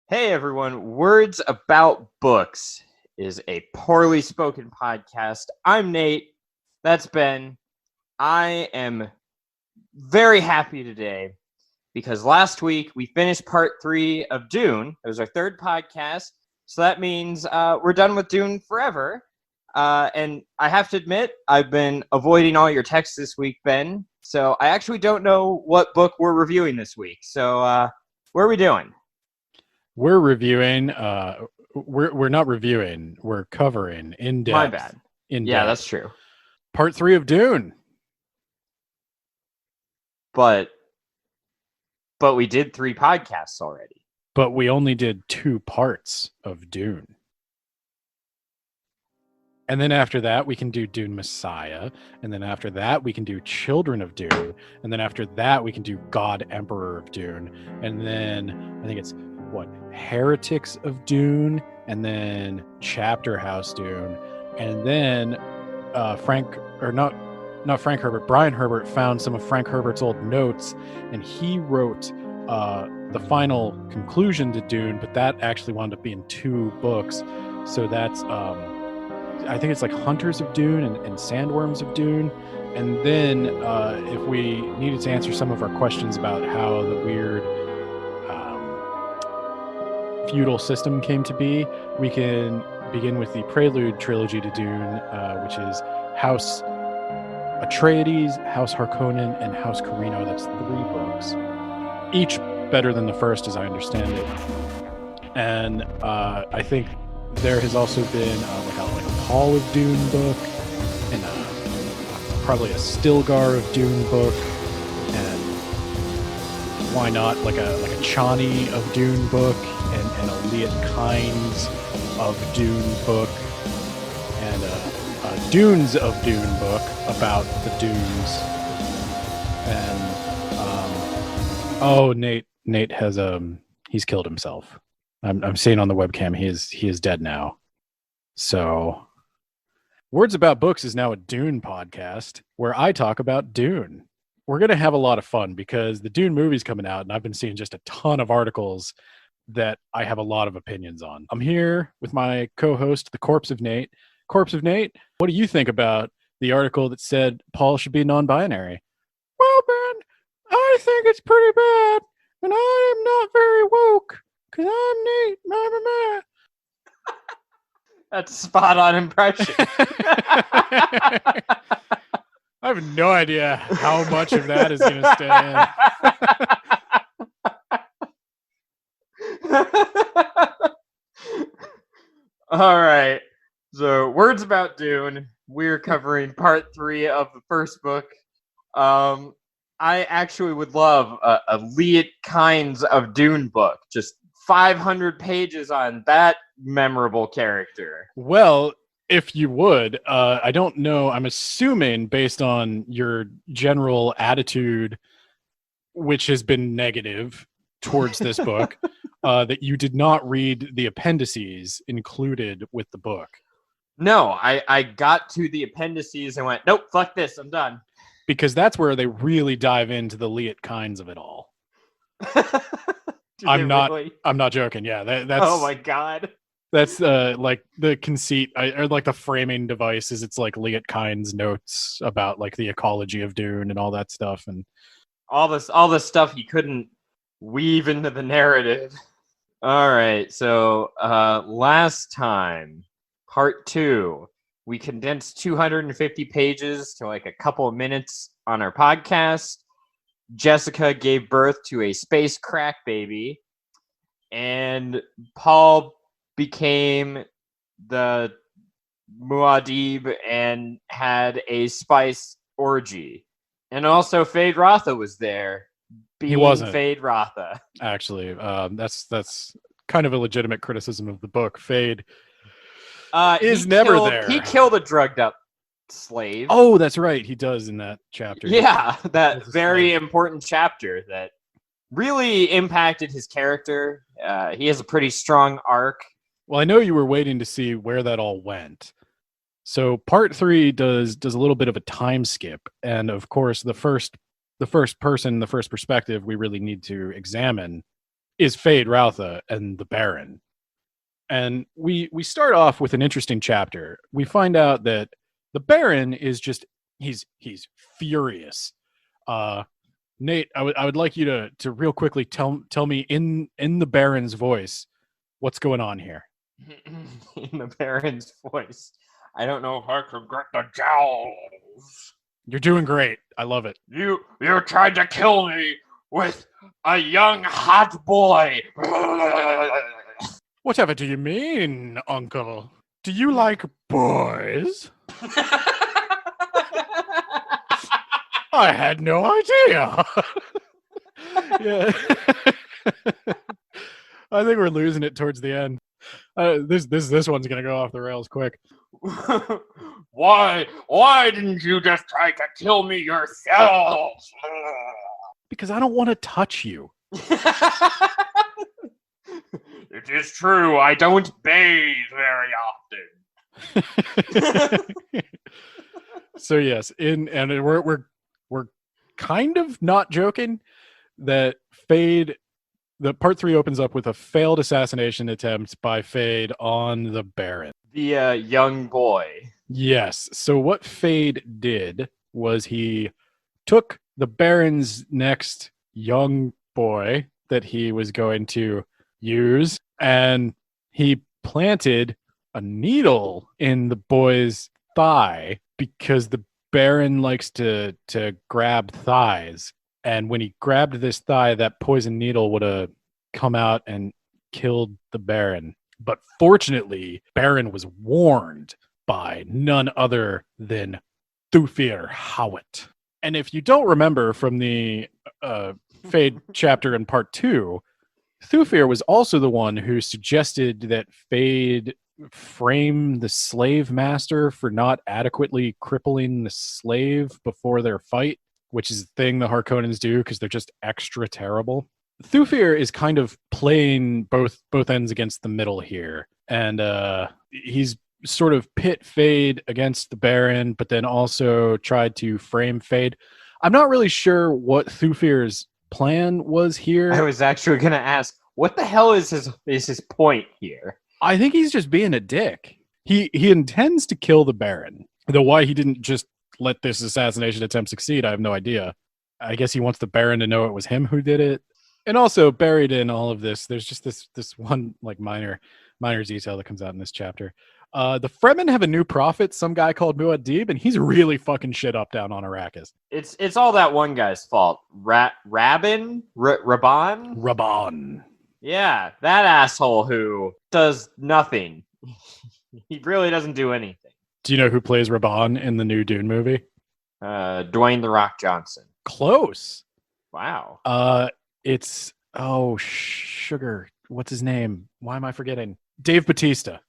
Hey everyone, Words About Books is a poorly spoken podcast. I'm Nate. That's Ben. I am very happy today because last week we finished part 3 of Dune. It was our third podcast. So that means we're done with Dune forever. And I have to admit, I've been avoiding all your texts this week, Ben. So I actually don't know what book we're reviewing this week. So what are we doing? We're reviewing. We're not reviewing. We're covering in depth. My bad. Yeah, that's true. Part 3 of Dune. But we did 3 podcasts already. But we only did 2 parts of Dune. And then after that, we can do Dune Messiah. And then after that, we can do Children of Dune. And then after that, we can do God Emperor of Dune. And then I think it's Heretics of Dune, and then Chapter House Dune, and then Brian Herbert found some of Frank Herbert's old notes, and he wrote the final conclusion to Dune, but that actually wound up being 2 books. So that's I think it's like Hunters of Dune and Sandworms of Dune. And then if we needed to answer some of our questions about how the weird feudal system came to be, we can begin with the prelude trilogy to Dune, which is House Atreides, House Harkonnen, and House Carino. That's 3 books, each better than the first, as I understand it. And I think there has also been like a Hall of Dune book, and probably a Stilgar of Dune book, and why not like a Chani of Dune book, and a Liet Kynes of Dune book, and a Dunes of Dune book about the Dunes. And Nate has he's killed himself. I'm seeing on the webcam he is dead now. So Words About Books is now a Dune podcast where I talk about Dune. We're going to have a lot of fun because the Dune movie's coming out, and I've been seeing just a ton of articles that I have a lot of opinions on. I'm here with my co-host, the Corpse of Nate. Corpse of Nate, what do you think about the article that said Paul should be non-binary? Well, Ben, I think it's pretty bad, and I am not very woke, because I'm Nate. That's a spot-on impression. I have no idea how much of that is going to stay in. All right. So, Words About Dune. We're covering part 3 of the first book. I actually would love a Liet Kynes of Dune book. Just 500 pages on that memorable character. Well, if you would, I don't know. I'm assuming based on your general attitude, which has been negative towards this book, that you did not read the appendices included with the book. No, I got to the appendices and went, nope, fuck this, I'm done. Because that's where they really dive into the Liet Kynes of it all. I'm not joking. Yeah, that's. Oh my god. That's like the conceit, or like the framing device is it's like Liet Kynes notes about like the ecology of Dune and all that stuff, and all this stuff he couldn't weave into the narrative. All right, so last time, part 2, we condensed 250 pages to like a couple of minutes on our podcast. Jessica gave birth to a space crack baby, and Paul became the Muad'Dib and had a spice orgy. And also Fade Rotha was there. He wasn't. Fade Rotha. Actually, that's kind of a legitimate criticism of the book. Fade is never there. He killed a drugged up slave. Oh, that's right. He does in that chapter. Yeah, that very important chapter that really impacted his character. He has a pretty strong arc. Well, I know you were waiting to see where that all went. So part 3 does a little bit of a time skip. And of course, the first perspective we really need to examine is Fade Routha and the Baron. And we start off with an interesting chapter. We find out that the Baron is just he's furious. Nate, I would like you to real quickly tell me in the Baron's voice what's going on here. In the Baron's voice. I don't know if I could get the jowls. You're doing great. I love it. You tried to kill me with a young hot boy. Whatever do you mean, Uncle? Do you like boys? I had no idea. Yeah. I think we're losing it towards the end. This one's gonna go off the rails quick. Why didn't you just try to kill me yourself? Because I don't want to touch you. It is true. I don't bathe very often. So yes, we're kind of not joking that Fade. The part 3 opens up with a failed assassination attempt by Fade on the Baron. The young boy. Yes. So what Fade did was he took the Baron's next young boy that he was going to use, and he planted a needle in the boy's thigh because the Baron likes to grab thighs. And when he grabbed this thigh, that poison needle would have come out and killed the Baron. But fortunately, Baron was warned by none other than Thufir Hawat. And if you don't remember from the Fade chapter in part 2, Thufir was also the one who suggested that Fade frame the slave master for not adequately crippling the slave before their fight, which is the thing the Harkonnens do because they're just extra terrible. Thufir is kind of playing both ends against the middle here, and he's sort of pit Fade against the Baron, but then also tried to frame Fade. I'm not really sure what Thufir's plan was here. I was actually going to ask, what the hell is his point here? I think he's just being a dick. He intends to kill the Baron, though why he didn't just let this assassination attempt succeed, I have no idea. I guess he wants the Baron to know it was him who did it. And also buried in all of this, there's just this one like minor detail that comes out in this chapter. The Fremen have a new prophet, some guy called Muad'Dib, and he's really fucking shit up down on Arrakis. It's all that one guy's fault. Rabban? Yeah, that asshole who does nothing. He really doesn't do anything. Do you know who plays Rabban in the new Dune movie? Dwayne "The Rock" Johnson. Close. Wow. It's sugar. What's his name? Why am I forgetting? Dave Bautista.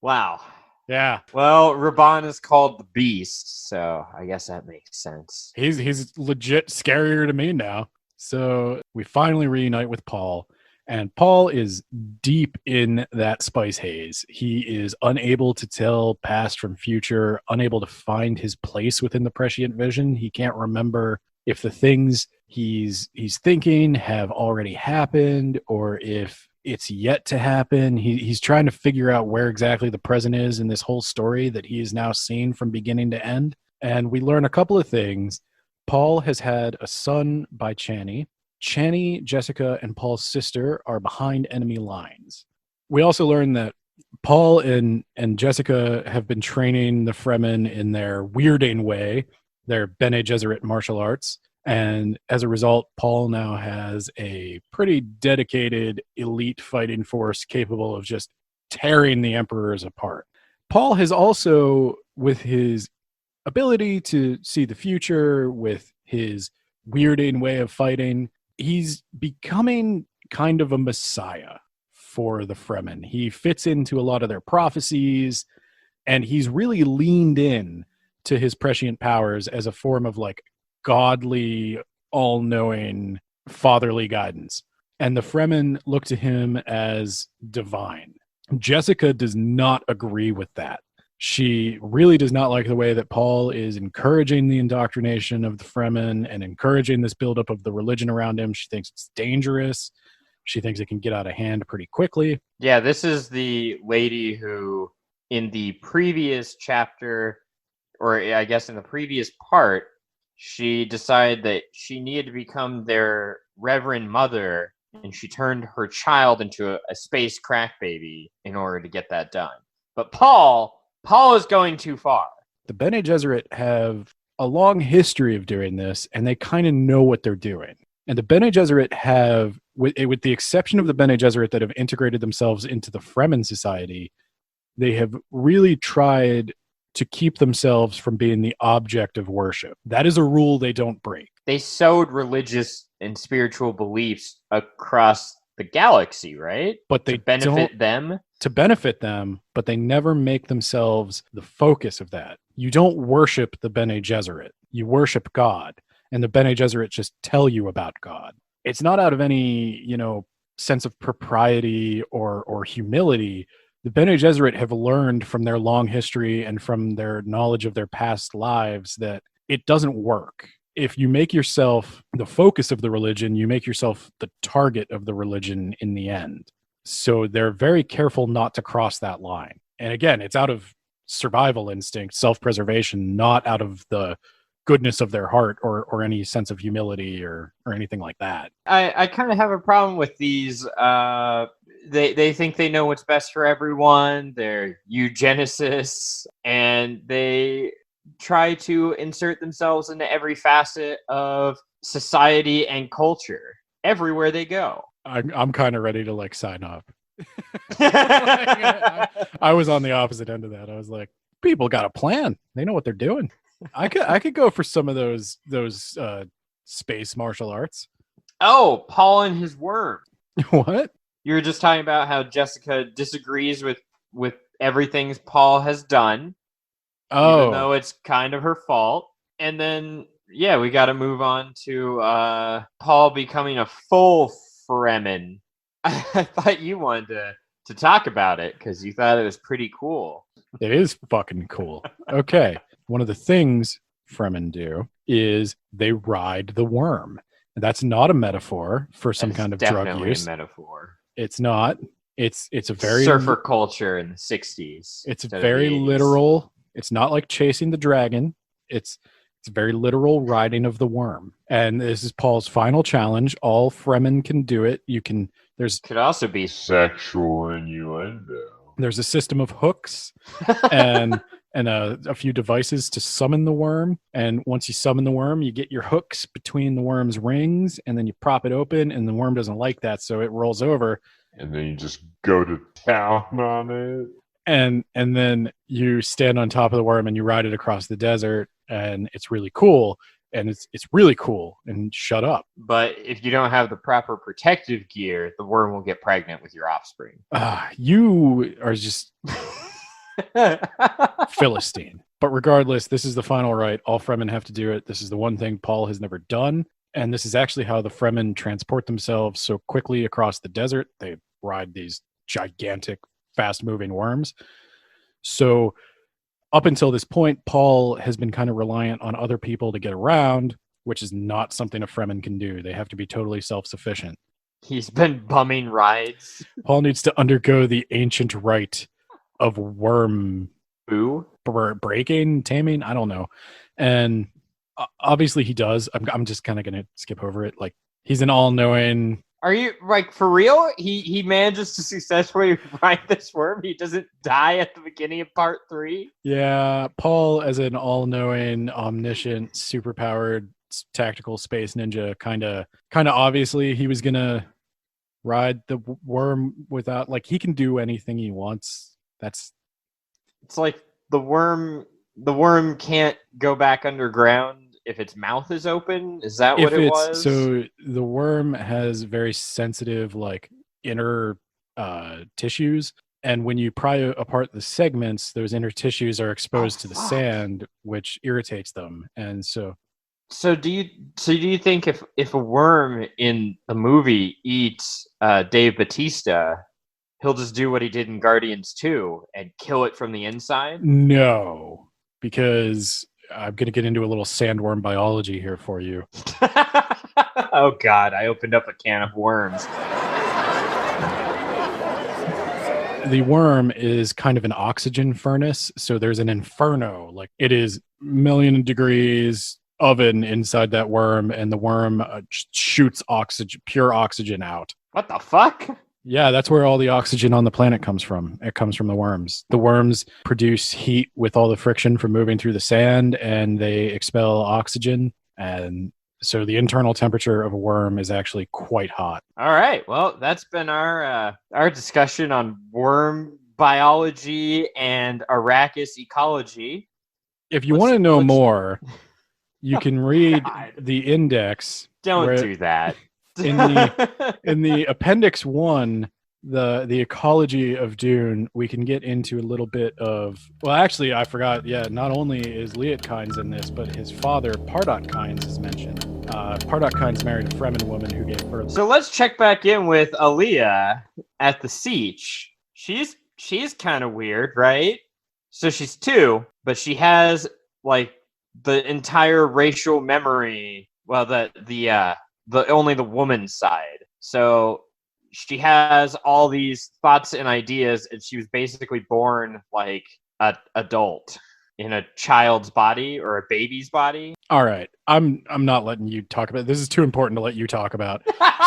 Wow. Yeah. Well, Rabban is called the Beast, so I guess that makes sense. He's legit scarier to me now. So we finally reunite with Paul, and Paul is deep in that spice haze. He is unable to tell past from future, unable to find his place within the prescient vision. He can't remember if the things he's thinking have already happened or if it's yet to happen. He's trying to figure out where exactly the present is in this whole story that he has now seen from beginning to end. And we learn a couple of things. Paul has had a son by Chani. Chani, Jessica, and Paul's sister are behind enemy lines. We also learn that Paul and Jessica have been training the Fremen in their weirding way, their Bene Gesserit martial arts. And as a result, Paul now has a pretty dedicated elite fighting force capable of just tearing the emperors apart. Paul has also, with his ability to see the future, with his weirding way of fighting, he's becoming kind of a messiah for the Fremen. He fits into a lot of their prophecies, and he's really leaned in to his prescient powers as a form of like godly, all-knowing, fatherly guidance. And the Fremen look to him as divine. Jessica does not agree with that. She really does not like the way that Paul is encouraging the indoctrination of the Fremen and encouraging this buildup of the religion around him. She thinks it's dangerous. She thinks it can get out of hand pretty quickly. Yeah, this is the lady who, in the previous chapter, or I guess in the previous part, she decided that she needed to become their reverend mother, and she turned her child into a space crack baby in order to get that done. But Paul is going too far. The Bene Gesserit have a long history of doing this, and they kind of know what they're doing. And the Bene Gesserit have, with the exception of the Bene Gesserit that have integrated themselves into the Fremen society, they have really tried to keep themselves from being the object of worship. That is a rule they don't break. They sowed religious and spiritual beliefs across the galaxy, right? But they to benefit them. To benefit them, but they never make themselves the focus of that. You don't worship the Bene Gesserit. You worship God. And the Bene Gesserit just tell you about God. It's not out of any, sense of propriety or humility. The Bene Gesserit have learned from their long history and from their knowledge of their past lives that it doesn't work. If you make yourself the focus of the religion, you make yourself the target of the religion in the end. So they're very careful not to cross that line. And again, it's out of survival instinct, self-preservation, not out of the goodness of their heart or any sense of humility or anything like that. I kind of have a problem with these. They think they know what's best for everyone. They're eugenicists, and they try to insert themselves into every facet of society and culture everywhere they go. I'm kind of ready to sign up. I was on the opposite end of that. I was like, people got a plan. They know what they're doing. I could go for some of those space martial arts. Oh, Paul and his worm. What? You were just talking about how Jessica disagrees with everything Paul has done. Oh. Even though it's kind of her fault. And then, yeah, we got to move on to Paul becoming a full Fremen. I thought you wanted to talk about it because you thought it was pretty cool. It is fucking cool. Okay. One of the things Fremen do is they ride the worm. And that's not a metaphor for some kind of drug use. Definitely a metaphor. It's not. It's a very surfer culture in the 60s. It's very literal. It's not like chasing the dragon. It's very literal riding of the worm. And this is Paul's final challenge. All Fremen can do it. Could also be sexual innuendo. There's a system of hooks and a few devices to summon the worm. And once you summon the worm, you get your hooks between the worm's rings, and then you prop it open, and the worm doesn't like that, so it rolls over. And then you just go to town on it. And then you stand on top of the worm and you ride it across the desert, and it's really cool. And it's really cool. And shut up. But if you don't have the proper protective gear, the worm will get pregnant with your offspring. You are just Philistine. But regardless, this is the final rite. All Fremen have to do it. This is the one thing Paul has never done. And this is actually how the Fremen transport themselves so quickly across the desert. They ride these gigantic, fast-moving worms. So up until this point, Paul has been kind of reliant on other people to get around, which is not something a Fremen can do. They have to be totally self-sufficient. He's been bumming rides. Paul needs to undergo the ancient rite of worm breaking, taming, I don't know. And obviously he does. I'm just kind of going to skip over it. He's an all-knowing... Are you, for real? He manages to successfully ride this worm? He doesn't die at the beginning of part 3? Yeah, Paul, as an all-knowing, omniscient, superpowered, tactical space ninja, kind of obviously he was going to ride the worm without... he can do anything he wants. It's like the worm can't go back underground if its mouth is open. Is that what it was? So the worm has very sensitive inner tissues, and when you pry apart the segments, those inner tissues are exposed to the sand, which irritates them. And so do you think if a worm in the movie eats Dave Bautista, he'll just do what he did in Guardians 2 and kill it from the inside? No, because I'm going to get into a little sandworm biology here for you. Oh God, I opened up a can of worms. The worm is kind of an oxygen furnace, so there's an inferno. Like, it is million degrees oven inside that worm, and the worm shoots oxygen, pure oxygen out. What the fuck? Yeah, that's where all the oxygen on the planet comes from. It comes from the worms. The worms produce heat with all the friction from moving through the sand, and they expel oxygen. And so the internal temperature of a worm is actually quite hot. All right. Well, that's been our discussion on worm biology and Arrakis ecology. If you want to know more, you can read the index. Don't do that. In the appendix 1, the ecology of Dune, we can get into a little bit of, well, actually, I forgot. Yeah, not only is Liet Kynes in this, but his father, Pardot Kynes, is mentioned. Pardot Kynes married a Fremen woman who gave birth. So let's check back in with Aaliyah at the Siege. She's kind of weird, right? So she's 2, but she has like the entire racial memory. Well, the only the woman's side. So she has all these thoughts and ideas, and she was basically born like an adult in a child's body or a baby's body. All right, I'm not letting you talk about it. This is too important to let you talk about.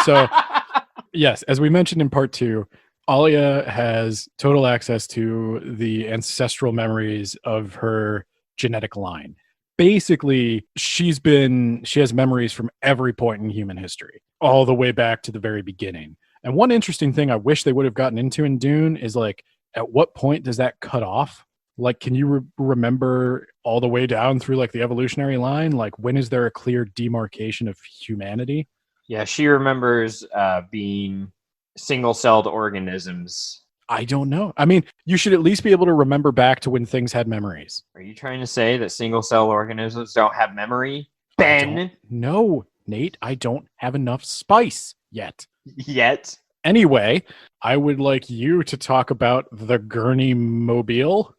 So yes, as we mentioned in part 2, Alia has total access to the ancestral memories of her genetic line. Basically, she has memories from every point in human history, all the way back to the very beginning. And one interesting thing I wish they would have gotten into in Dune is, like, at what point does that cut off? Like, can you remember all the way down through, like, the evolutionary line? Like, when is there a clear demarcation of humanity? Yeah, she remembers being single-celled organisms. I don't know. I mean, you should at least be able to remember back to when things had memories. Are you trying to say that single-cell organisms don't have memory? Ben? No, Nate, I don't have enough spice yet. Yet? Anyway, I would like you to talk about the Gurney Mobile.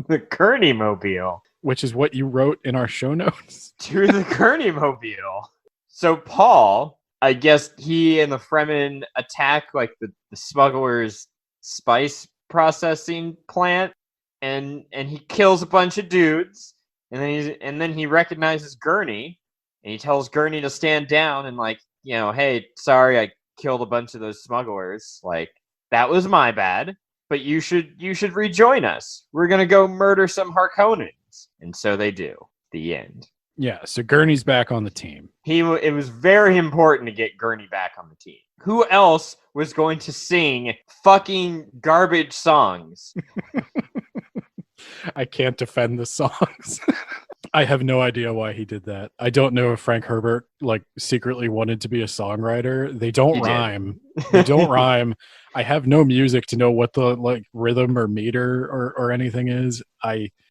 The Gurney Mobile? Which is what you wrote in our show notes. To the Gurney Mobile. So Paul, I guess he and the Fremen attack like the smugglers' spice processing plant, and he kills a bunch of dudes, and then he recognizes Gurney, and he tells Gurney to stand down and, like, you know, hey, sorry, I killed a bunch of those smugglers. Like, that was my bad, but you should rejoin us. We're gonna go murder some Harkonnens. And so they do. The end. Yeah, so Gurney's back on the team. It was very important to get Gurney back on the team. Who else was going to sing fucking garbage songs? I can't defend the songs. I have no idea why he did that. I don't know if Frank Herbert, like, secretly wanted to be a songwriter. They don't rhyme. They don't rhyme. I have no music to know what the, like, rhythm or meter or anything is.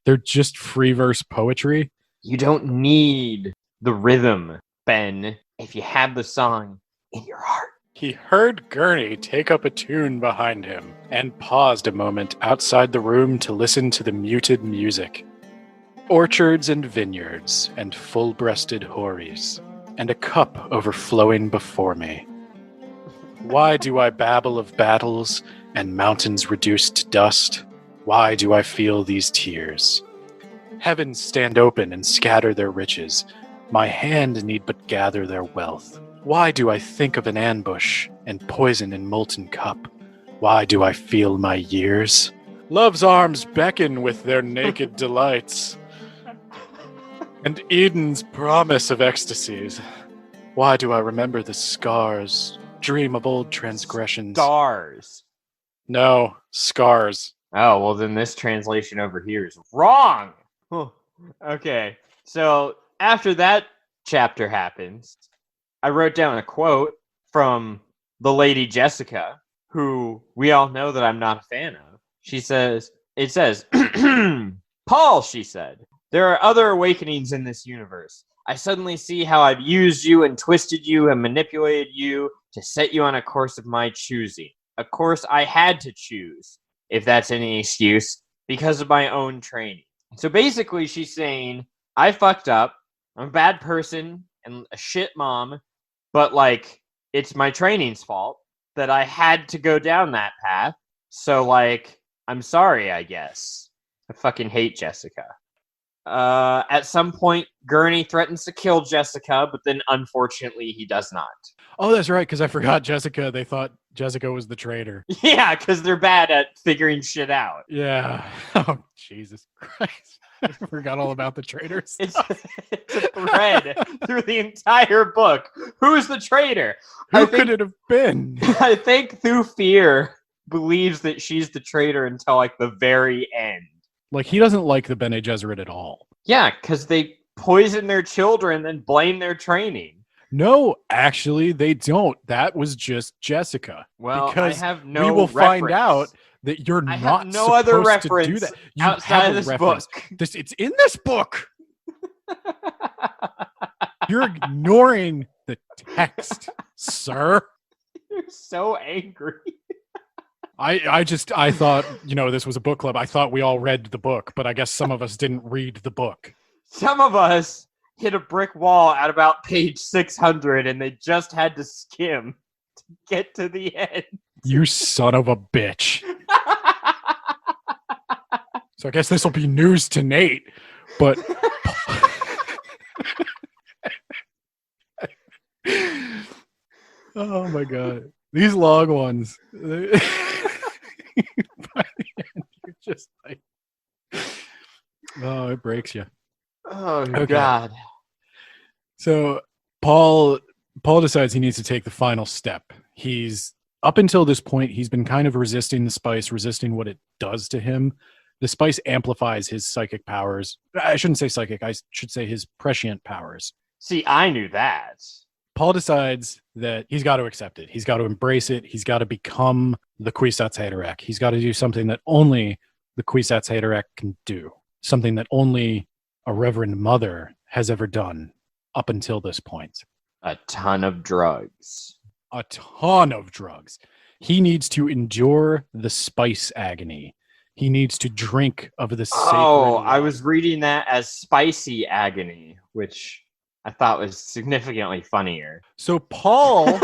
They're just free verse poetry. You don't need the rhythm, Ben, if you have the song in your heart. He heard Gurney take up a tune behind him and paused a moment outside the room to listen to the muted music. Orchards and vineyards and full-breasted houris, and a cup overflowing before me. Why do I babble of battles and mountains reduced to dust? Why do I feel these tears? Heavens stand open and scatter their riches. My hand need but gather their wealth. Why do I think of an ambush and poison in molten cup? Why do I feel my years? Love's arms beckon with their naked delights, and Eden's promise of ecstasies. Why do I remember the scars, dream of old transgressions? Scars. No, scars. Oh, well, then this translation over here is wrong. Okay, so after that chapter happens, I wrote down a quote from the Lady Jessica, who we all know that I'm not a fan of. It says, Paul, she said, there are other awakenings in this universe. I suddenly see how I've used you and twisted you and manipulated you to set you on a course of my choosing. of course, I had to choose, if that's any excuse, because of my own training. So basically, she's saying, I fucked up. I'm a bad person and a shit mom, but like, it's my training's fault that I had to go down that path. So, like, I'm sorry, I guess. I fucking hate Jessica. At some point, Gurney threatens to kill Jessica, but then unfortunately he does not. Oh, that's right, because I forgot Jessica. They thought Jessica was the traitor. Yeah, because they're bad at figuring shit out. Yeah. Oh, Jesus Christ. I forgot all about the traitors. It's a thread through the entire book. Who's the traitor? Who could it have been? I think Thufir believes that she's the traitor until like the very end. Like, he doesn't like the Bene Gesserit at all. Yeah, because they poison their children and blame their training. No, actually, they don't. That was just Jessica. Well, because I have no we will reference. Find out that you're I not have no supposed other to reference do that. You outside have of this reference. book. It's in this book. You're ignoring the text, sir. You're so angry. I thought, this was a book club. I thought we all read the book, but I guess some of us didn't read the book. Some of us hit a brick wall at about page 600 and they just had to skim to get to the end. You son of a bitch. So I guess this will be news to Nate, but oh my God. These long ones. By the end, you're just like, oh, it breaks you. Oh, Okay. God. So Paul decides he needs to take the final step. He's up until this point, he's been kind of resisting the spice, resisting what it does to him. The spice amplifies his psychic powers. I shouldn't say psychic. I should say his prescient powers. See, I knew that. Paul decides that he's got to accept it. He's got to embrace it. He's got to become the Kwisatz Haderach. He's got to do something that only the Kwisatz Haderach can do. Something that only a Reverend Mother has ever done up until this point. A ton of drugs. A ton of drugs. He needs to endure the spice agony. He needs to drink of the sacred I water. was reading that as spicy agony, which I thought was significantly funnier. So Paul...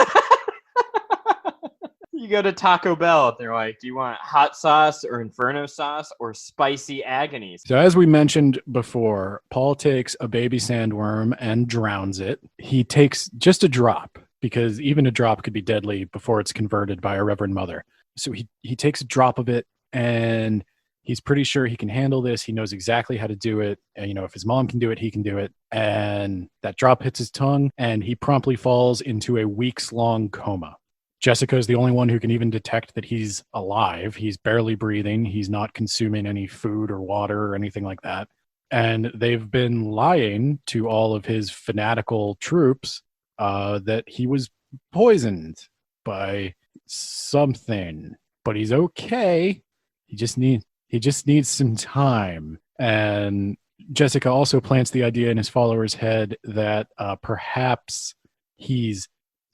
You go to Taco Bell, and they're like, do you want hot sauce or inferno sauce or spicy agonies? So as we mentioned before, Paul takes a baby sandworm and drowns it. He takes just a drop, because even a drop could be deadly before it's converted by a Reverend Mother. So he takes a drop of it, and he's pretty sure he can handle this. He knows exactly how to do it. And, if his mom can do it, he can do it. And that drop hits his tongue, and he promptly falls into a weeks-long coma. Jessica is the only one who can even detect that he's alive. He's barely breathing. He's not consuming any food or water or anything like that. And they've been lying to all of his fanatical troops that he was poisoned by something. But he's okay. He just needs some time. And Jessica also plants the idea in his followers' head that perhaps he's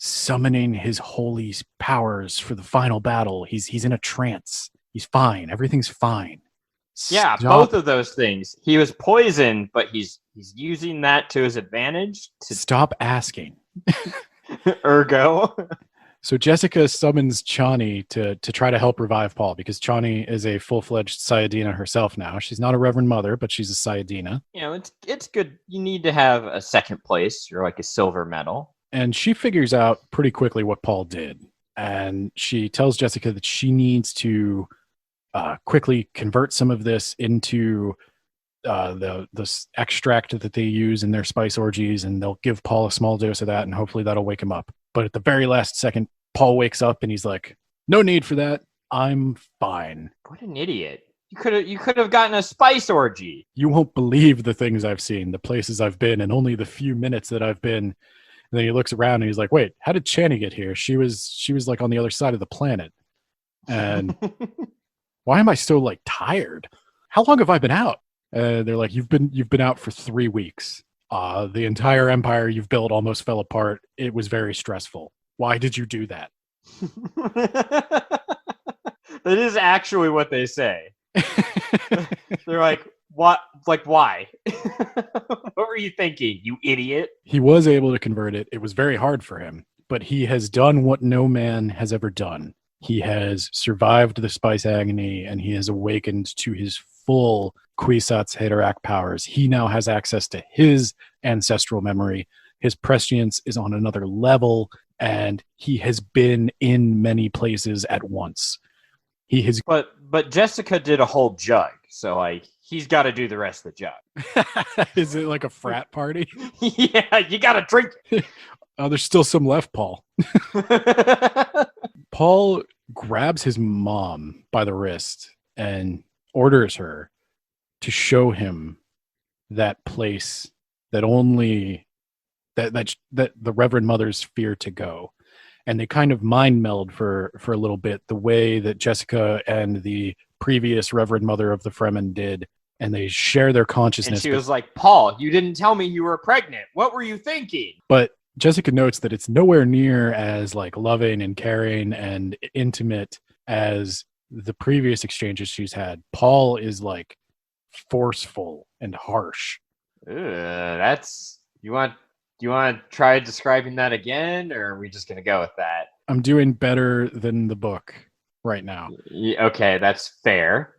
summoning his holy powers for the final battle. He's in a trance. He's fine. Everything's fine. Yeah, both of those things. He was poisoned, but he's using that to his advantage. Stop asking. Ergo. So Jessica summons Chani to try to help revive Paul, because Chani is a full-fledged Sayadina herself now. She's not a Reverend Mother, but she's a Sayadina. It's good. You need to have a second place. You're like a silver medal. And she figures out pretty quickly what Paul did. And she tells Jessica that she needs to quickly convert some of this into the extract that they use in their spice orgies, and they'll give Paul a small dose of that, and hopefully that'll wake him up. But at the very last second, Paul wakes up and he's like, no need for that. I'm fine. What an idiot. You could have gotten a spice orgy. You won't believe the things I've seen, the places I've been, and only the few minutes that I've been. And then he looks around and he's like, wait, how did Chani get here? She was like on the other side of the planet. And why am I so like tired? How long have I been out? They're like, you've been out for 3 weeks. The entire empire you've built almost fell apart. It was very stressful. Why did you do that? That is actually what they say. They're like, what? Like, why? What were you thinking, you idiot? He was able to convert it. It was very hard for him, but he has done what no man has ever done. He has survived the spice agony, and he has awakened to his full Kwisatz Haderach powers. He now has access to his ancestral memory. His prescience is on another level, and he has been in many places at once. He has. But Jessica did a whole jug, so like he's got to do the rest of the jug. Is it like a frat party? Yeah, you got to drink it. Oh, there's still some left, Paul. Paul grabs his mom by the wrist and orders her to show him that place that only that the Reverend Mothers fear to go. And they kind of mind meld for a little bit, the way that Jessica and the previous Reverend Mother of the Fremen did, and they share their consciousness. And she was like, Paul, you didn't tell me you were pregnant. What were you thinking? But Jessica notes that it's nowhere near as like loving and caring and intimate as the previous exchanges she's had. Paul is like forceful and harsh. That's you want to try describing that again, or are we just gonna go with that? I'm doing better than the book right now. Okay, that's fair.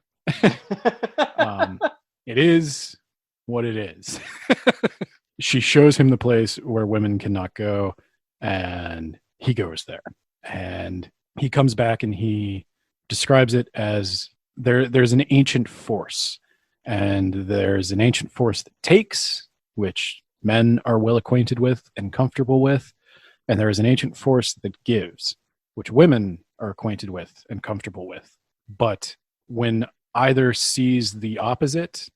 It is what it is. She shows him the place where women cannot go, and he goes there. And he comes back and he describes it as there's an ancient force, and there's an ancient force that takes, which men are well acquainted with and comfortable with, and there is an ancient force that gives, which women are acquainted with and comfortable with. But when either sees the opposite,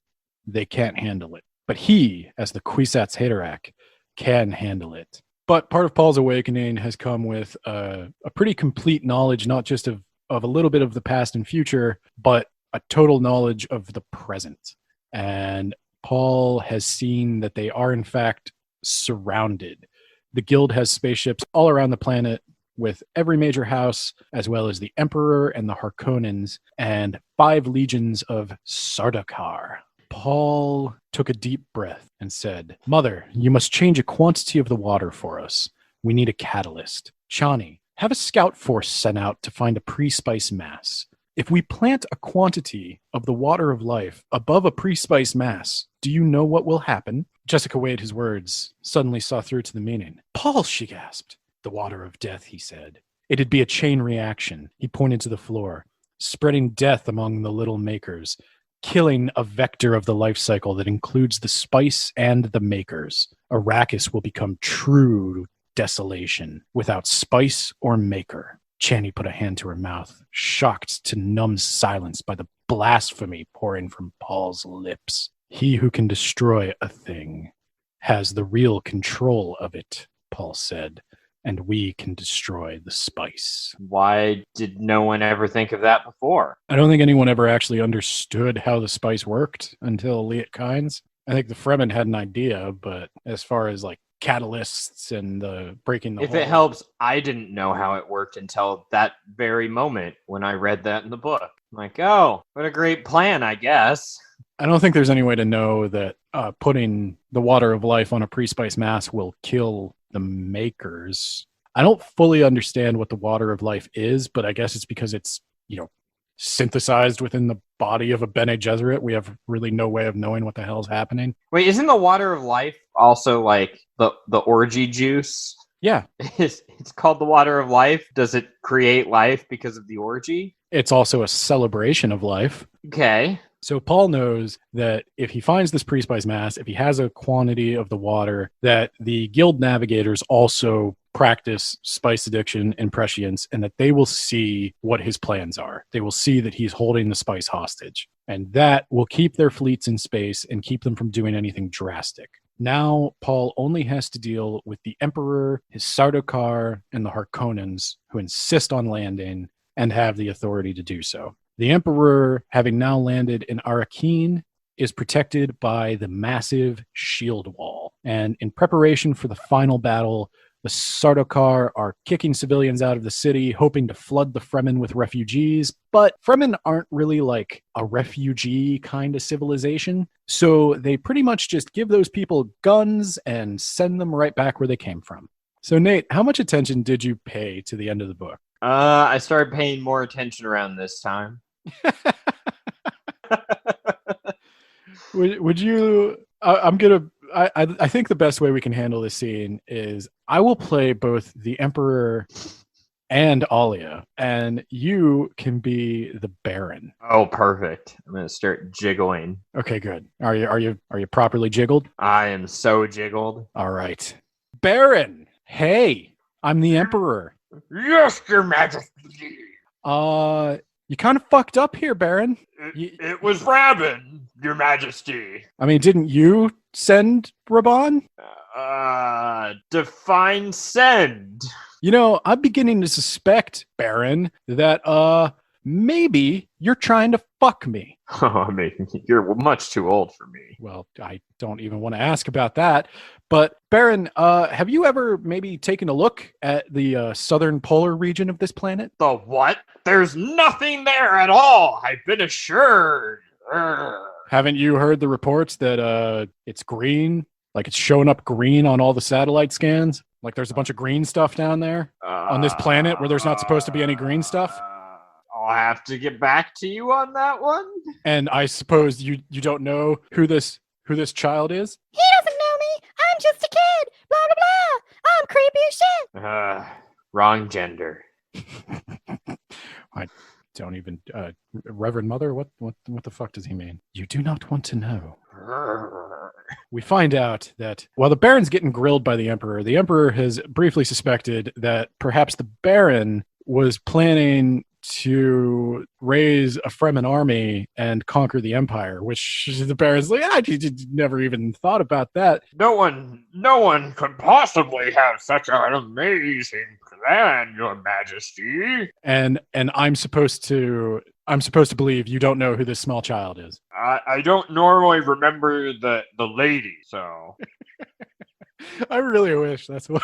they can't handle it. But he, as the Kwisatz Haderach, can handle it. But part of Paul's awakening has come with a pretty complete knowledge, not just of a little bit of the past and future, but a total knowledge of the present. And Paul has seen that they are, in fact, surrounded. The guild has spaceships all around the planet, with every major house, as well as the Emperor and the Harkonnens, and 5 legions of Sardaukar. Paul took a deep breath and said, Mother, you must change a quantity of the water for us. We need a catalyst. Chani, have a scout force sent out to find a pre-spice mass. If we plant a quantity of the water of life above a pre-spice mass, do you know what will happen? Jessica weighed his words, suddenly saw through to the meaning. Paul, she gasped. The water of death, he said. It'd be a chain reaction. He pointed to the floor, spreading death among the little makers, killing a vector of the life cycle that includes the spice and the makers. Arrakis will become true desolation without spice or maker. Chani put a hand to her mouth, shocked to numb silence by the blasphemy pouring from Paul's lips. He who can destroy a thing has the real control of it, Paul said, and we can destroy the spice. Why did no one ever think of that before? I don't think anyone ever actually understood how the spice worked until Liet Kynes. I think the Fremen had an idea, but as far as like catalysts and the breaking the If whole... it helps, I didn't know how it worked until that very moment when I read that in the book. I'm like, oh, what a great plan, I guess. I don't think there's any way to know that putting the water of life on a pre-spice mass will kill the makers. I don't fully understand what the water of life is, but I guess it's because it's, synthesized within the body of a Bene Gesserit. We have really no way of knowing what the hell's happening. Wait, isn't the water of life also like the orgy juice? Yeah. It's called the water of life. Does it create life because of the orgy? It's also a celebration of life. Okay. So Paul knows that if he finds this pre-spice mass, if he has a quantity of the water, that the guild navigators also practice spice addiction and prescience, and that they will see what his plans are. They will see that he's holding the spice hostage, and that will keep their fleets in space and keep them from doing anything drastic. Now, Paul only has to deal with the Emperor, his Sardaukar, and the Harkonnens, who insist on landing and have the authority to do so. The Emperor, having now landed in Arrakeen, is protected by the massive shield wall. And in preparation for the final battle, The Sardaukar are kicking civilians out of the city, hoping to flood the Fremen with refugees. But Fremen aren't really like a refugee kind of civilization. So they pretty much just give those people guns and send them right back where they came from. So Nate, how much attention did you pay to the end of the book? I started paying more attention around this time. Would you? I think the best way we can handle this scene is I will play both the Emperor and Alia, and you can be the Baron. Oh, perfect. I'm gonna start jiggling. Okay, good. Are you properly jiggled? I am so jiggled. All right, Baron. Hey, I'm the Emperor. Yes, Your Majesty. You kind of fucked up here, Baron. It was Rabin, Your Majesty. I mean, didn't you send Raban? Define send. You know, I'm beginning to suspect, Baron, that maybe you're trying to fuck me. Oh, I mean, you're much too old for me. Well, I don't even want to ask about that. But Baron, have you ever maybe taken a look at the southern polar region of this planet? The what? There's nothing there at all. I've been assured. Haven't you heard the reports that it's green? Like it's showing up green on all the satellite scans? Like there's a bunch of green stuff down there on this planet where there's not supposed to be any green stuff? I'll have to get back to you on that one. And I suppose you don't know who this child is? He doesn't know me. I'm just a kid. Blah, blah, blah. I'm creepy as shit. Wrong gender. I don't even... Reverend Mother? What the fuck does he mean? You do not want to know. We find out that while the Baron's getting grilled by the Emperor has briefly suspected that perhaps the Baron was planning to raise a Fremen army and conquer the Empire, which the Baron's like, I never even thought about that. No one could possibly have such an amazing plan, Your Majesty. And I'm supposed to believe you don't know who this small child is. I don't normally remember the lady, so. I really wish that's what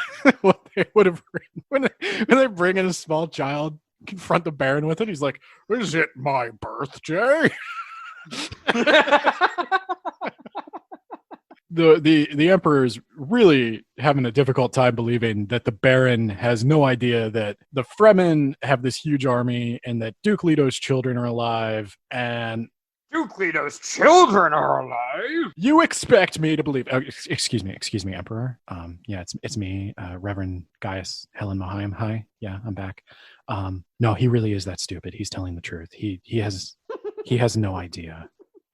they would have written. When they bring in a small child, confront the Baron with it, he's like, is it my birthday? The Emperor's really having a difficult time believing that the Baron has no idea that the Fremen have this huge army and that Duke Leto's children are alive. And Duke Leto's children are alive? You expect me to believe... excuse me, Emperor. Yeah, it's me, Reverend Gaius Helen Mohiam. Hi. Yeah, I'm back. No, he really is that stupid. He's telling the truth. He has no idea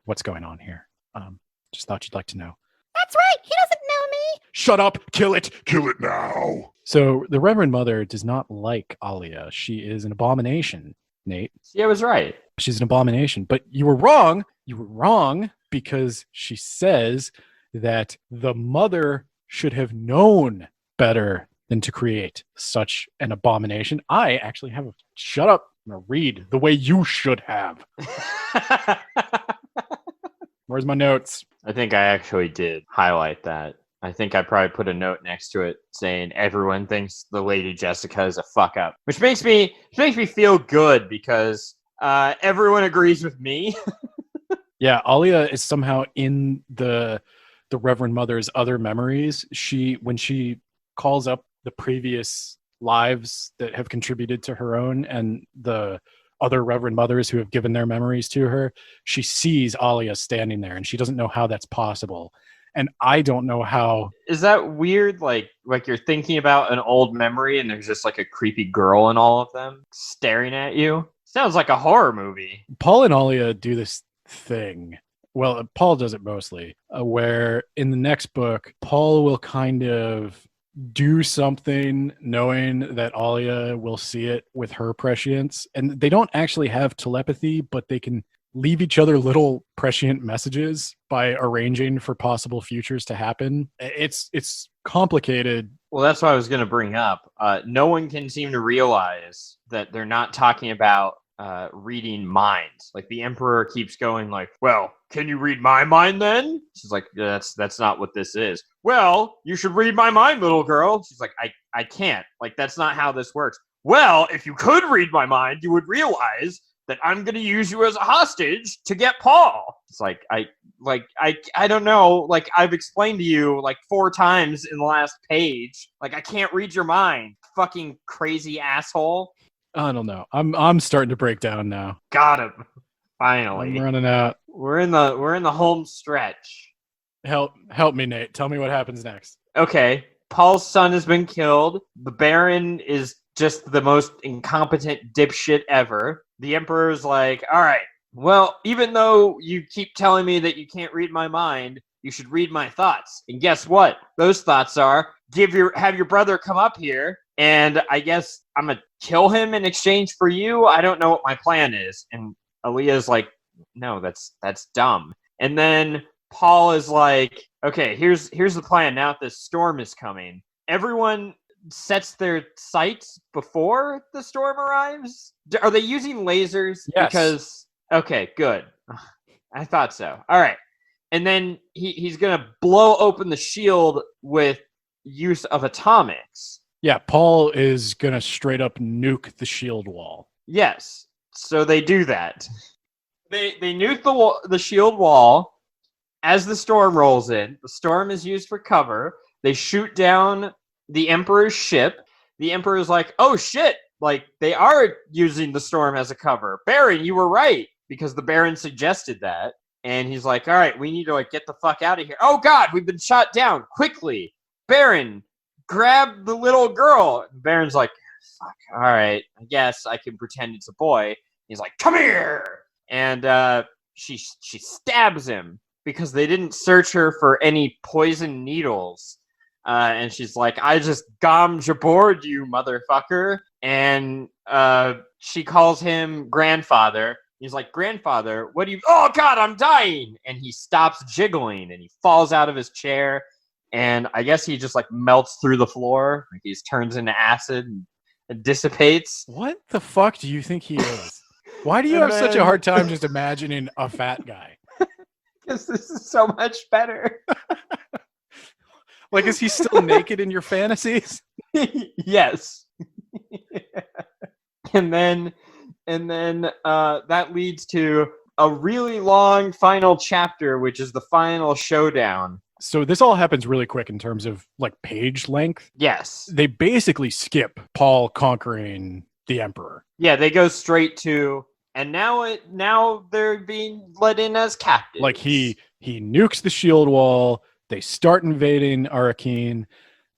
what's going on here. Just thought you'd like to know. That's right. He doesn't know me. Shut up. Kill it. Kill it now. So the Reverend Mother does not like Alia. She is an abomination, Nate. Yeah, I was right. She's an abomination. But you were wrong. You were wrong because she says that the mother should have known better than to create such an abomination. I actually have shut up. I'm going to read the way you should have. Where's my notes? I think I actually did highlight that. I think I probably put a note next to it saying everyone thinks the Lady Jessica is a fuck up, which makes me feel good because everyone agrees with me. Yeah, Alia is somehow in the Reverend Mother's other memories. When she calls up the previous lives that have contributed to her own and the other Reverend Mothers who have given their memories to her, she sees Alia standing there and she doesn't know how that's possible. And I don't know how. Is that weird? Like you're thinking about an old memory and there's just like a creepy girl in all of them staring at you? Sounds like a horror movie. Paul and Alia do this thing. Well, Paul does it mostly, where in the next book, Paul will kind of do something knowing that Alia will see it with her prescience. And they don't actually have telepathy, but they can leave each other little prescient messages by arranging for possible futures to happen. It's complicated. Well, that's what I was going to bring up. No one can seem to realize that they're not talking about reading minds. Like the Emperor keeps going like, well, can you read my mind then? She's like, that's not what this is. Well, you should read my mind, little girl. She's like, I can't. Like, that's not how this works. Well, if you could read my mind, you would realize that I'm going to use you as a hostage to get Paul. It's like, I don't know. Like, I've explained to you like 4 times in the last page. Like, I can't read your mind. Fucking crazy asshole. I don't know. I'm starting to break down now. Got him. Finally. I'm running out. We're in the home stretch. Help me, Nate. Tell me what happens next. Okay. Paul's son has been killed. The Baron is just the most incompetent dipshit ever. The Emperor's like, all right, well, even though you keep telling me that you can't read my mind, you should read my thoughts. And guess what? Those thoughts are, have your brother come up here, and I guess I'm going to kill him in exchange for you. I don't know what my plan is. And Aaliyah's like, no, that's dumb. And then Paul is like, okay, here's the plan. Now that this storm is coming, everyone sets their sights before the storm arrives. Are they using lasers? Yes. Because, okay, good. I thought so. All right. And then he's going to blow open the shield with use of atomics. Yeah, Paul is going to straight up nuke the shield wall. Yes. So they do that. They nuke the shield wall. As the storm rolls in, the storm is used for cover. They shoot down the Emperor's ship. The Emperor's like, oh shit, like they are using the storm as a cover. Baron, you were right, because the Baron suggested that. And he's like, all right, we need to like get the fuck out of here. Oh god, we've been shot down, quickly. Baron, grab the little girl. The Baron's like, fuck, all right, I guess I can pretend it's a boy. He's like, come here. And she stabs him because they didn't search her for any poison needles. And she's like, I just gommed aboard you, motherfucker. And she calls him grandfather. He's like, grandfather, what do you... Oh, God, I'm dying! And he stops jiggling, and he falls out of his chair. And I guess he just, like, melts through the floor. Like, he turns into acid and dissipates. What the fuck do you think he is? Why do you have such a hard time just imagining a fat guy? Because this is so much better. Like, is he still naked in your fantasies? Yes. And then that leads to a really long final chapter, which is the final showdown. So this all happens really quick in terms of like page length. Yes. They basically skip Paul conquering the Emperor. Yeah, they go straight to, and now they're being let in as captives. Like he nukes the shield wall. They start invading Arakeen,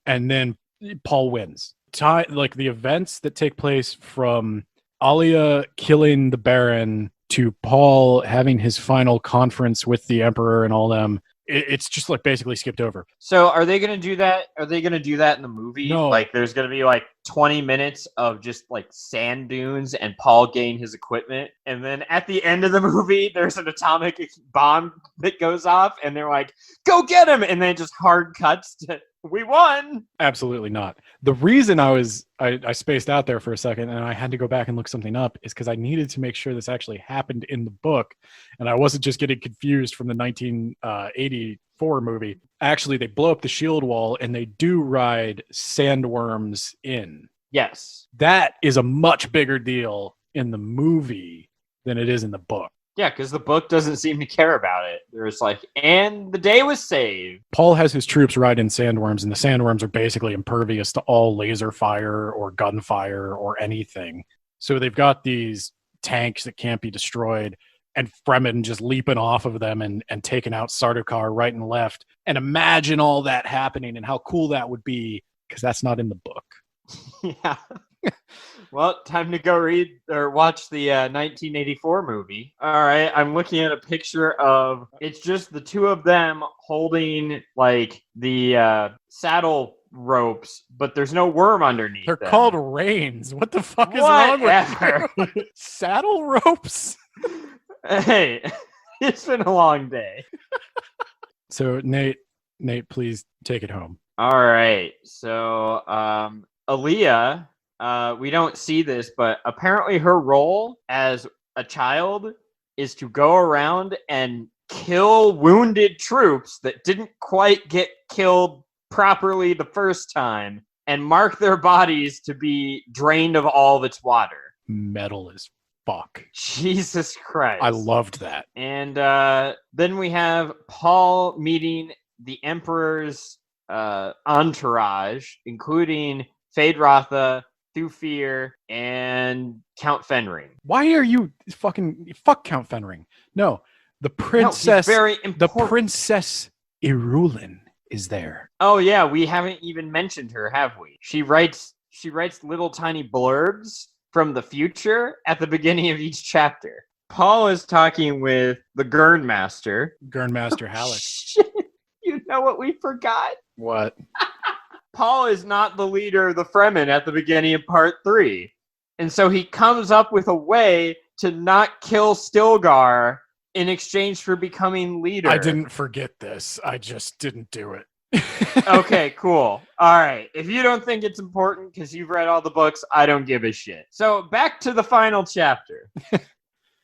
and then Paul wins. Like the events that take place from Alia killing the Baron to Paul having his final conference with the Emperor and all them, it's just like basically skipped over. So are they going to do that? Are they going to do that in the movie? No. Like there's going to be like 20 minutes of just like sand dunes and Paul getting his equipment. And then at the end of the movie, there's an atomic bomb that goes off and they're like, go get him. And then it just hard cuts to, we won. Absolutely not. The reason I spaced out there for a second and I had to go back and look something up is because I needed to make sure this actually happened in the book. And I wasn't just getting confused from the 1984 movie. Actually, they blow up the shield wall and they do ride sandworms in. Yes. That is a much bigger deal in the movie than it is in the book. Yeah, because the book doesn't seem to care about it. There's like, and the day was saved. Paul has his troops ride in sandworms, and the sandworms are basically impervious to all laser fire or gunfire or anything. So they've got these tanks that can't be destroyed, and Fremen just leaping off of them and taking out Sardaukar right and left. And imagine all that happening and how cool that would be, because that's not in the book. Yeah. Well, time to go read or watch the 1984 movie. All right, I'm looking at a picture of, it's just the two of them holding like the saddle ropes, but there's no worm underneath. They're them. called reins. What the fuck is wrong with you? Saddle ropes? Hey, it's been a long day. So Nate, please take it home. All right, so Aaliyah. We don't see this, but apparently her role as a child is to go around and kill wounded troops that didn't quite get killed properly the first time and mark their bodies to be drained of all of its water. Metal as fuck. Jesus Christ. I loved that. And then we have Paul meeting the Emperor's entourage, including Phaedratha, Thufir, and Count Fenring. Why are you fuck Count Fenring? No, the princess. No, he's very important. The Princess Irulin is there. Oh yeah, we haven't even mentioned her, have we? She writes little tiny blurbs from the future at the beginning of each chapter. Paul is talking with the Gurnmaster. Gurnmaster Halleck. Shit. You know what we forgot? What? Paul is not the leader of the Fremen at the beginning of part 3. And so he comes up with a way to not kill Stilgar in exchange for becoming leader. I didn't forget this. I just didn't do it. Okay, cool. All right. If you don't think it's important because you've read all the books, I don't give a shit. So back to the final chapter.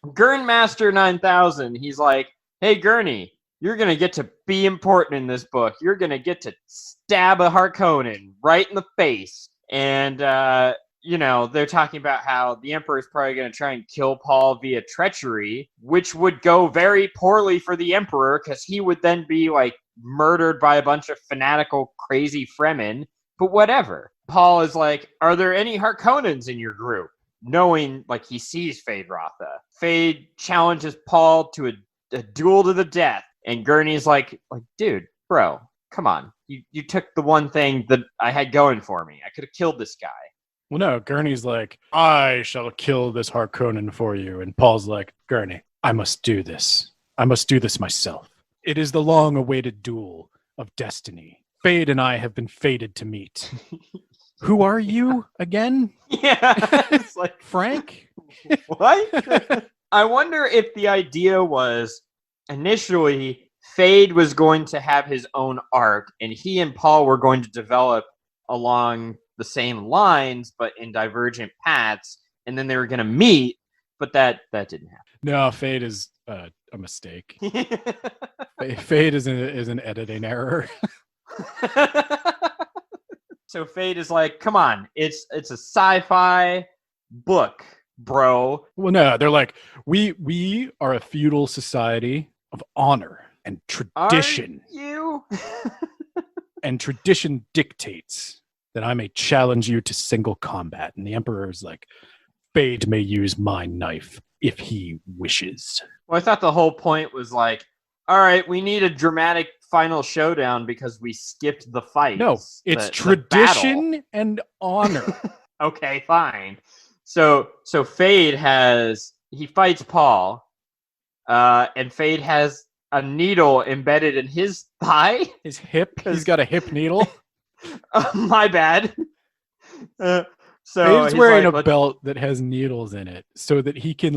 Gurnmaster 9000, he's like, hey, Gurney, you're going to get to be important in this book. You're going to get to stab a Harkonnen right in the face. And, they're talking about how the Emperor's probably going to try and kill Paul via treachery, which would go very poorly for the Emperor because he would then be, murdered by a bunch of fanatical, crazy Fremen. But whatever. Paul is like, are there any Harkonnens in your group? Knowing, he sees Phaedratha. Phade challenges Paul to a duel to the death. And Gurney's like, dude, bro, come on. You took the one thing that I had going for me. I could have killed this guy. Well, no, Gurney's like, I shall kill this Harkonnen for you. And Paul's like, Gurney, I must do this. I must do this myself. It is the long-awaited duel of destiny. Phade and I have been fated to meet. Who are you again? Yeah. It's like, Frank? What? I wonder if the idea was initially Phade was going to have his own arc and he and Paul were going to develop along the same lines but in divergent paths, and then they were going to meet, but that didn't happen. No, Phade is a mistake. Phade is an editing error. So Phade is like, come on, it's a sci-fi book, bro. Well, no, they're like, we are a feudal society of honor and tradition. Are you? And tradition dictates that I may challenge you to single combat. And the Emperor is like, Phade may use my knife if he wishes. Well, I thought the whole point was like, all right, we need a dramatic final showdown because we skipped the fight. No, it's tradition and honor. Okay, fine. So Phade he fights Paul, and Phade has a needle embedded in his thigh. His hip. He's got a hip needle. My bad. So Phade's wearing a belt that has needles in it so that he can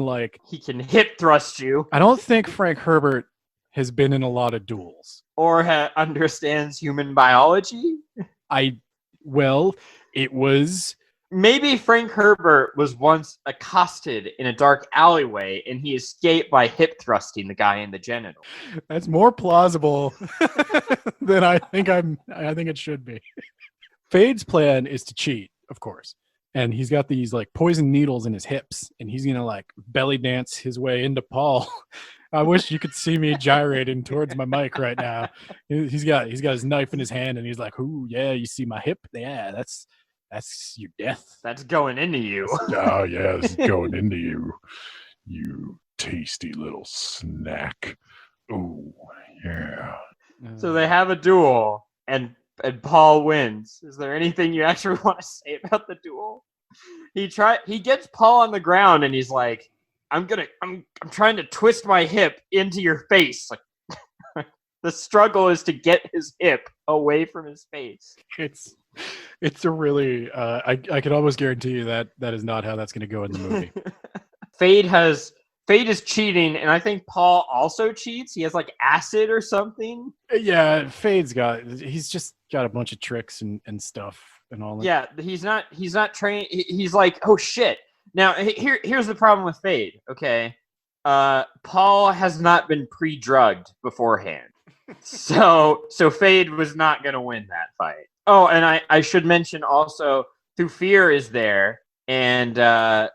he can hip thrust you. I don't think Frank Herbert has been in a lot of duels. Or understands human biology. It was... Maybe Frank Herbert was once accosted in a dark alleyway and he escaped by hip thrusting the guy in the genital. That's more plausible than I think it should be. Phade's plan is to cheat, of course. And he's got these poison needles in his hips and he's going to belly dance his way into Paul. I wish you could see me gyrating towards my mic right now. He's got his knife in his hand and he's like, "Ooh, yeah, you see my hip? Yeah, that's your death. That's going into you." Oh, yeah, this is going into you. You tasty little snack. Ooh, yeah. So they have a duel, and Paul wins. Is there anything you actually want to say about the duel? He gets Paul on the ground, and he's like, I'm trying to twist my hip into your face. The struggle is to get his hip away from his face. It's a really I could almost guarantee you that is not how that's going to go in the movie. Phade is cheating, and I think Paul also cheats. He has acid or something. Yeah, he's just got a bunch of tricks and stuff and all that. Yeah, he's not trained. He's like, oh shit. Now here's the problem with Phade. Okay, Paul has not been pre-drugged beforehand. So Fade was not going to win that fight. Oh, and I should mention also, Thufir is there, and the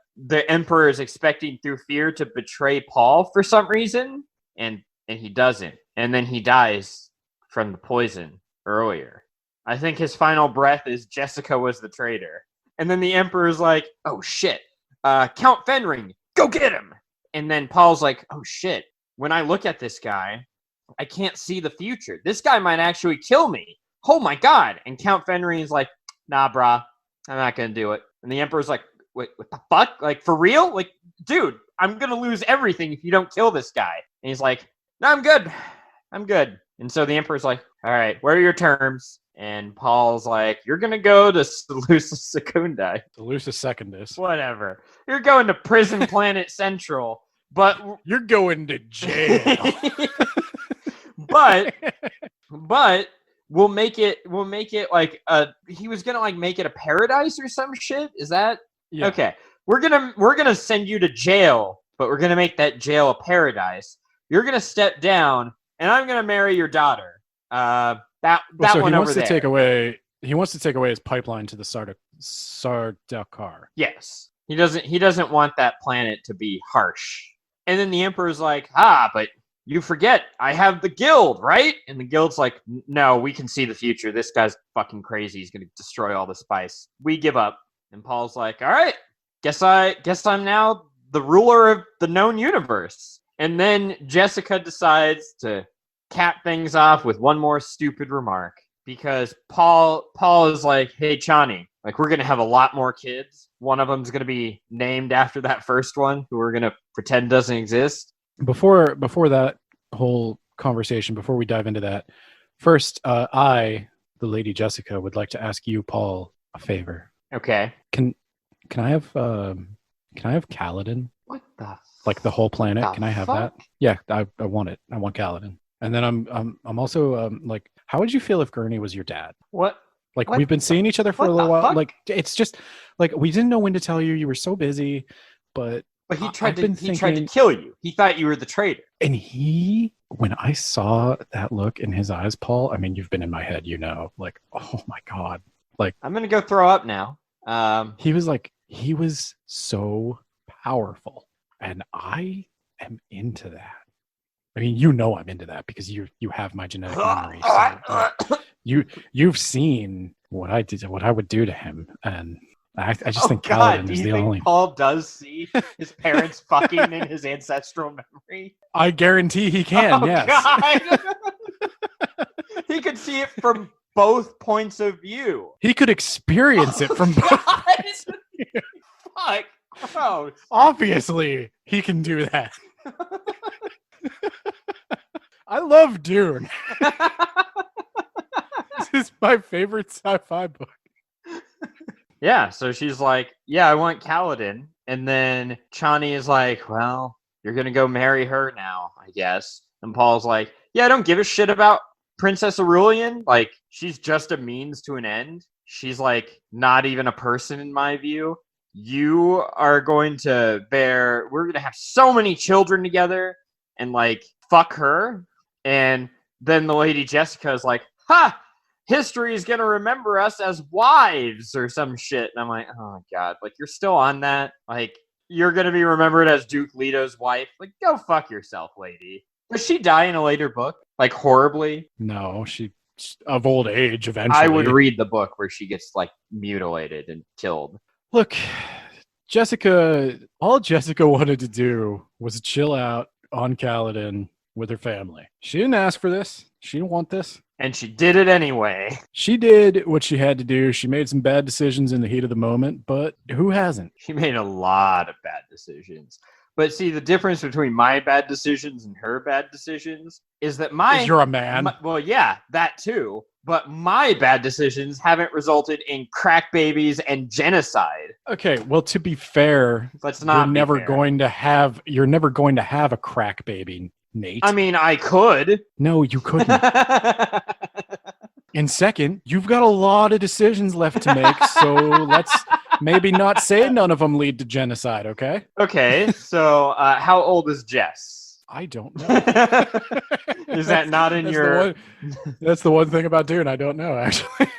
Emperor is expecting Thufir to betray Paul for some reason, and he doesn't. And then he dies from the poison earlier. I think his final breath is Jessica was the traitor. And then the Emperor's like, oh shit, Count Fenring, go get him! And then Paul's like, oh shit, when I look at this guy, I can't see the future. This guy might actually kill me. Oh my god. And Count Fenring is like, nah, brah, I'm not gonna do it. And the Emperor's like, wait, what the fuck? Like, for real? Like, dude, I'm gonna lose everything if you don't kill this guy. And he's like, no, I'm good. I'm good. And so the Emperor's like, all right, what are your terms? And Paul's like, you're gonna go to Seleucus Secundus. Seleucus Secundus. Whatever. You're going to Prison Planet Central, but you're going to jail. but we'll make it like he was gonna like make it a paradise or some shit. Is that okay? We're gonna send you to jail, but we're gonna make that jail a paradise. You're gonna step down, and I'm gonna marry your daughter. That so one he over wants there. He wants to take away his pipeline to the Sardaukar. Yes, he doesn't want that planet to be harsh. And then the Emperor's like, but you forget, I have the guild, right? And the guild's like, no, we can see the future. This guy's fucking crazy. He's gonna destroy all the spice. We give up. And Paul's like, all right, guess I'm now the ruler of the known universe. And then Jessica decides to cap things off with one more stupid remark, because Paul is like, hey, Chani, like, we're gonna have a lot more kids. One of them's gonna be named after that first one, who we're gonna pretend doesn't exist. Before that whole conversation, before we dive into that, first, I, the Lady Jessica, would like to ask you, Paul, a favor. Okay. Can I have Kaladin? What the? Like the whole planet? The can I have fuck? that? Yeah, I want it. I want Kaladin. And then I'm also like, how would you feel if Gurney was your dad? What? Like, What we've been seeing each other for what a little the while. fuck? Like, it's just like we didn't know when to tell you. You were so busy, but He I've tried been to thinking- kill you. He thought you were the traitor. And when I saw that look in his eyes, Paul, I mean, you've been in my head, like, oh my God. Like, I'm gonna go throw up now. he was so powerful, and I am into that. I mean, I'm into that because you have my genetic memory. So, you've seen what I did, what I would do to him, and I just think Kaladin is the only. Paul does see his parents fucking in his ancestral memory? I guarantee he can. yes. God. He could see it from both points of view. He could experience it from both. Fuck. Gross. Obviously, he can do that. I love Dune. This is my favorite sci-fi book. Yeah, so she's like, yeah, I want Kaladin. And then Chani is like, well, you're going to go marry her now, I guess. And Paul's like, yeah, I don't give a shit about Princess Aurelian. Like, she's just a means to an end. She's like not even a person in my view. You are going to we're going to have so many children together and like fuck her. And then the Lady Jessica is like, ha! History is going to remember us as wives or some shit. And I'm like, oh God, like you're still on that? Like you're going to be remembered as Duke Leto's wife? Like go fuck yourself, lady. Does she die in a later book? Like horribly? No, she of old age eventually. I would read the book where she gets like mutilated and killed. Look, all Jessica wanted to do was chill out on Kaladin with her family. She didn't ask for this. She didn't want this. And she did it anyway. She did what she had to do. She made some bad decisions in the heat of the moment, but who hasn't? She made a lot of bad decisions. But see, the difference between my bad decisions and her bad decisions is that You're a man. well, yeah, that too. But my bad decisions haven't resulted in crack babies and genocide. Okay, well, to be fair, Let's not. you're be never fair. going to have a crack baby, Nate. I mean, I could. No, you couldn't. And second, you've got a lot of decisions left to make, so Maybe not say none of them lead to genocide, okay? Okay, so how old is Jess? I don't know. Is that not in your... That's the one thing about Dune I don't know, actually.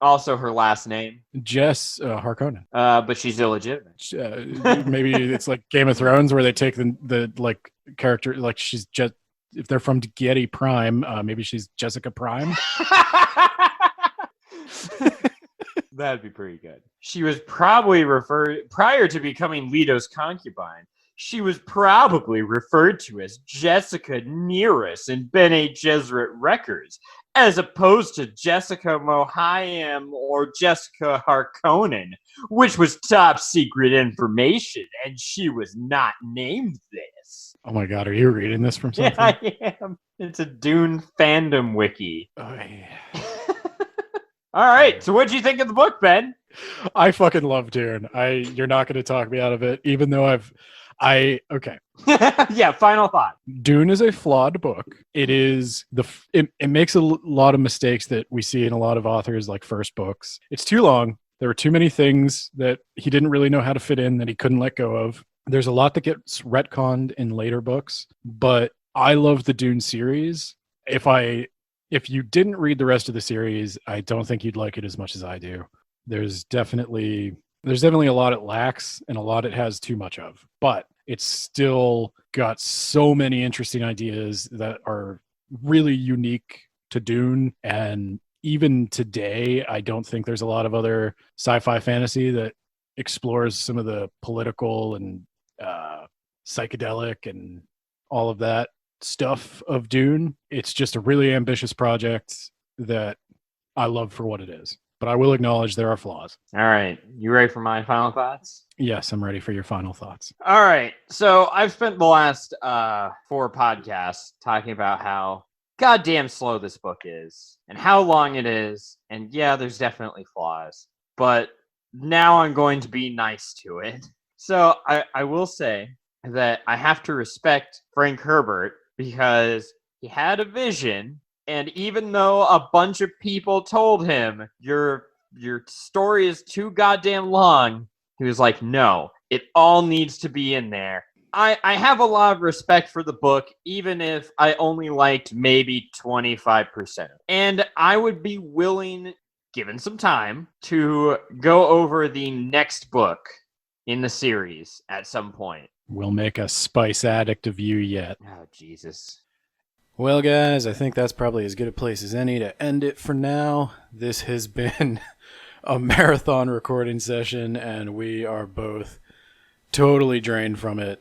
Also her last name? Jess Harkonnen. But she's illegitimate. Maybe it's like Game of Thrones where they take the like character, like she's just, if they're from Getty Prime, maybe she's Jessica Prime. That'd be pretty good. She was probably prior to becoming Leto's concubine, she was probably referred to as Jessica Nearest in Bene Gesserit records, as opposed to Jessica Mohayim or Jessica Harkonnen, which was top secret information, and she was not named this. Oh my god, are you reading this from something? Yeah, I am. It's a Dune fandom wiki. Oh, yeah. All right, so what'd you think of the book, Ben? I fucking love Dune. You're not going to talk me out of it, even though okay. Yeah, final thought. Dune is a flawed book. It is it makes a lot of mistakes that we see in a lot of authors, like first books. It's too long. There were too many things that he didn't really know how to fit in that he couldn't let go of. There's a lot that gets retconned in later books, but I love the Dune series. If you didn't read the rest of the series, I don't think you'd like it as much as I do. There's definitely a lot it lacks and a lot it has too much of, but it's still got so many interesting ideas that are really unique to Dune. And even today, I don't think there's a lot of other sci-fi fantasy that explores some of the political and psychedelic and all of that stuff of Dune. It's just a really ambitious project that I love for what it is. But I will acknowledge there are flaws. All right. You ready for my final thoughts? Yes, I'm ready for your final thoughts. All right. So I've spent the last 4 podcasts talking about how goddamn slow this book is and how long it is. And yeah, there's definitely flaws. But now I'm going to be nice to it. So I will say that I have to respect Frank Herbert because he had a vision. And even though a bunch of people told him, your story is too goddamn long, he was like, no, it all needs to be in there. I have a lot of respect for the book, even if I only liked maybe 25%. And I would be willing, given some time, to go over the next book in the series at some point. We'll make a spice addict of you yet. Oh, Jesus. Well, guys, I think that's probably as good a place as any to end it for now. This has been a marathon recording session, and we are both totally drained from it.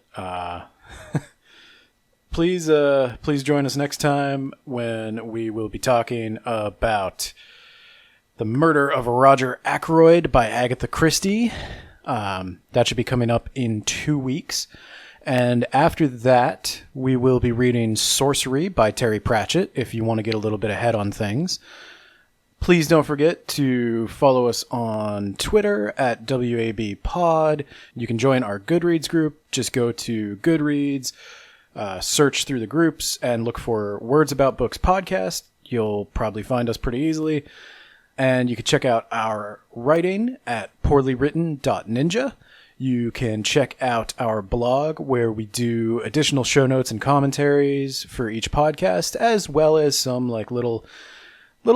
Please join us next time when we will be talking about The Murder of Roger Ackroyd by Agatha Christie. That should be coming up in 2 weeks. And after that, we will be reading Sorcery by Terry Pratchett, if you want to get a little bit ahead on things. Please don't forget to follow us on Twitter at WABpod. You can join our Goodreads group. Just go to Goodreads, search through the groups, and look for Words About Books podcast. You'll probably find us pretty easily. And you can check out our writing at poorlywritten.ninja. You can check out our blog where we do additional show notes and commentaries for each podcast, as well as some like little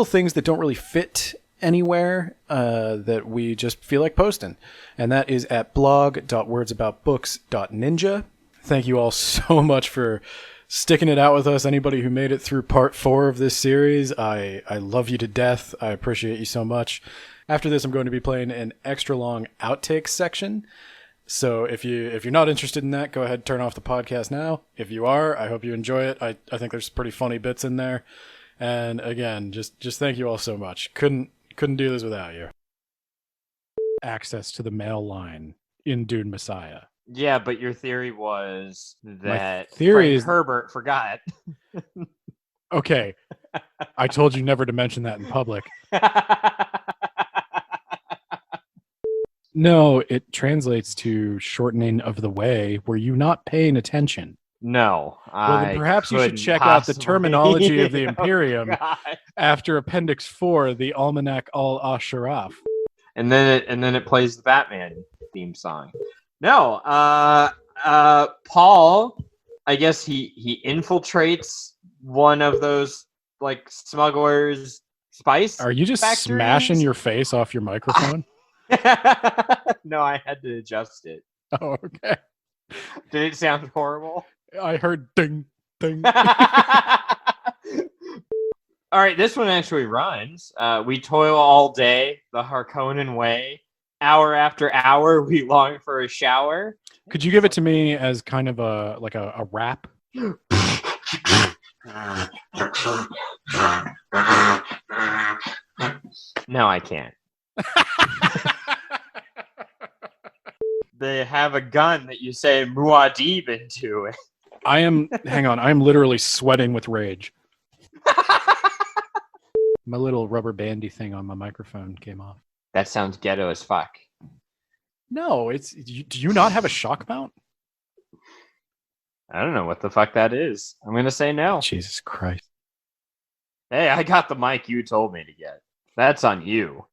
things that don't really fit anywhere that we just feel like posting. And that is at blog.wordsaboutbooks.ninja. Thank you all so much for sticking it out with us. Anybody who made it through part 4 of this series, I love you to death. I appreciate you so much. After this, I'm going to be playing an extra long outtakes section. So if you're not interested in that, go ahead and turn off the podcast now. If you are, I hope you enjoy it. I think there's pretty funny bits in there. And again, just thank you all so much. Couldn't do this without you. Access to the mail line in Dune Messiah. Yeah, but your theory was that Frank Herbert forgot. Okay. I told you never to mention that in public. No, it translates to shortening of the way. Were you not paying attention? No. Well, then perhaps you should check out the terminology of the Imperium after Appendix 4, the Almanac al-Ashraf. and then it plays the Batman theme song. No, Paul, I guess he infiltrates one of those like smugglers' spice. Are you just factories? smashing your face off your microphone? No, I had to adjust it. Oh, okay. Did it sound horrible? I heard ding, ding. All right, this one actually rhymes. We toil all day, the Harkonnen way. Hour after hour, we long for a shower. Could you give it to me as kind of a rap? No, I can't. They have a gun that you say Muad'Dib into. hang on, I am literally sweating with rage. My little rubber bandy thing on my microphone came off. That sounds ghetto as fuck. No, do you not have a shock mount? I don't know what the fuck that is. I'm going to say no. Jesus Christ. Hey, I got the mic you told me to get. That's on you.